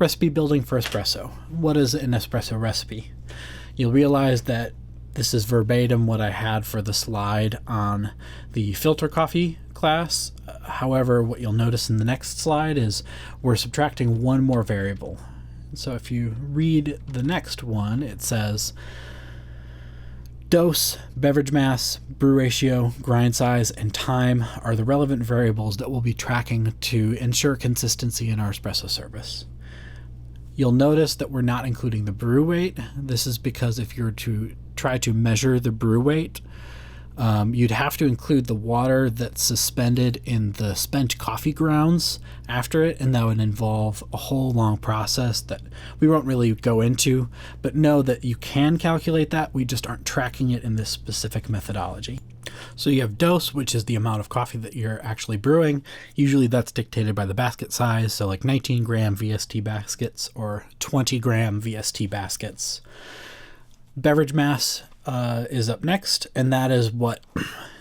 Recipe building for espresso. What is an espresso recipe? You'll realize that this is verbatim what I had for the slide on the filter coffee class. However, what you'll notice in the next slide is we're subtracting one more variable. So if you read the next one, it says dose, beverage mass, brew ratio, grind size, and time are the relevant variables that we'll be tracking to ensure consistency in our espresso service. You'll notice that we're not including the brew weight. This is because if you were to try to measure the brew weight, you'd have to include the water that's suspended in the spent coffee grounds after it, and that would involve a whole long process that we won't really go into, but know that you can calculate that. We just aren't tracking it in this specific methodology. So you have dose, which is the amount of coffee that you're actually brewing. Usually that's dictated by the basket size, so like 19 gram VST baskets or 20 gram VST baskets. Beverage mass is up next, and that is what,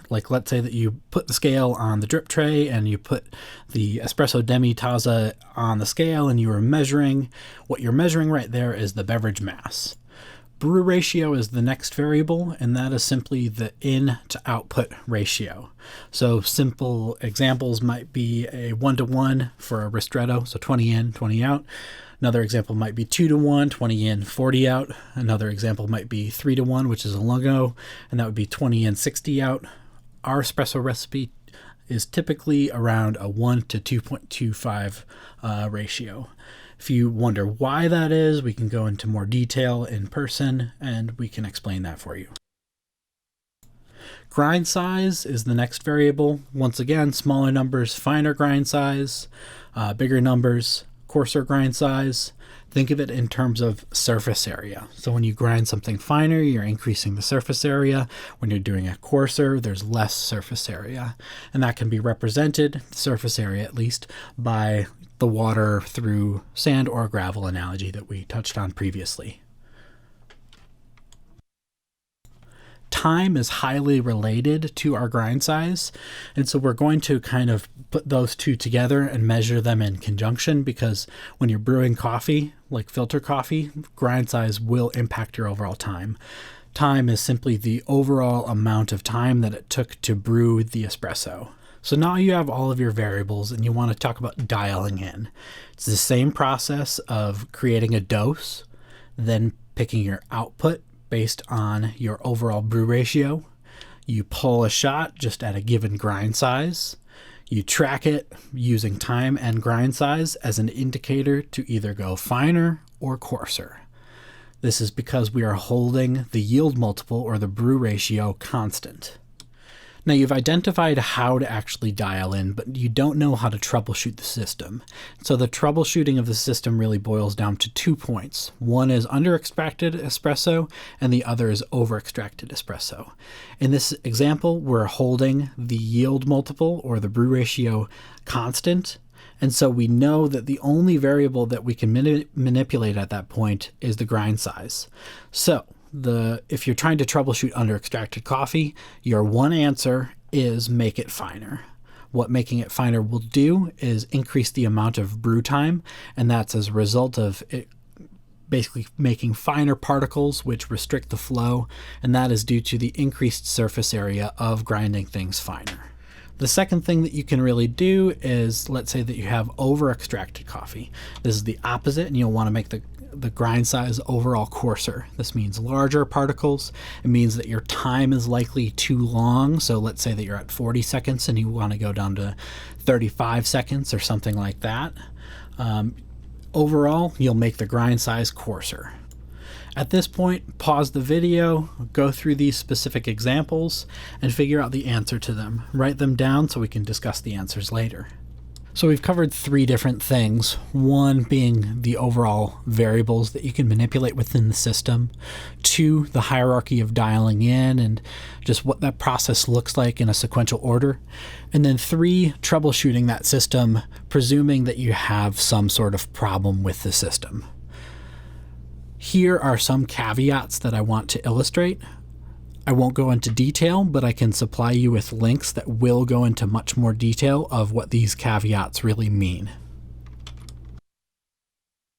like, let's say that you put the scale on the drip tray and you put the espresso demi-taza on the scale and you are measuring. What you're measuring right there is the beverage mass. Brew ratio is the next variable, and that is simply the in to output ratio. So simple examples might be a 1-to-1 for a ristretto, so 20 in, 20 out. Another example might be 2-to-1, 20 in, 40 out. Another example might be 3-to-1, which is a lungo, and that would be 20 in, 60 out. Our espresso recipe is typically around a 1 to 2.25 ratio. If you wonder why that is, we can go into more detail in person and we can explain that for you. Grind size is the next variable. Once again, smaller numbers, finer grind size, bigger numbers, coarser grind size. Think of it in terms of surface area. So when you grind something finer, you're increasing the surface area. When you're doing it coarser, there's less surface area. And that can be represented, surface area at least, by the water through sand or gravel analogy that we touched on previously. Time is highly related to our grind size, and so we're going to kind of put those two together and measure them in conjunction, because when you're brewing coffee, like filter coffee, grind size will impact your overall time. Time is simply the overall amount of time that it took to brew the espresso. So now you have all of your variables and you want to talk about dialing in. It's the same process of creating a dose, then picking your output based on your overall brew ratio. You pull a shot just at a given grind size. You track it using time and grind size as an indicator to either go finer or coarser. This is because we are holding the yield multiple or the brew ratio constant. Now you've identified how to actually dial in, but you don't know how to troubleshoot the system. So the troubleshooting of the system really boils down to 2 points. One is under-extracted espresso, and the other is over-extracted espresso. In this example, we're holding the yield multiple or the brew ratio constant, and so we know that the only variable that we can manipulate at that point is the grind size. So if you're trying to troubleshoot under extracted coffee, your one answer is make it finer. What making it finer will do is increase the amount of brew time, and that's as a result of it basically making finer particles which restrict the flow, and that is due to the increased surface area of grinding things finer. The second thing that you can really do is, let's say that you have over extracted coffee. This is the opposite, and you'll want to make the grind size overall coarser. This means larger particles. It means that your time is likely too long. So let's say that you're at 40 seconds and you want to go down to 35 seconds or something like that. Overall, you'll make the grind size coarser. At this point, pause the video, go through these specific examples, and figure out the answer to them. Write them down so we can discuss the answers later. So we've covered 3 different things, one being the overall variables that you can manipulate within the system, 2, the hierarchy of dialing in and just what that process looks like in a sequential order, and then 3, troubleshooting that system, presuming that you have some sort of problem with the system. Here are some caveats that I want to illustrate. I won't go into detail, but I can supply you with links that will go into much more detail of what these caveats really mean.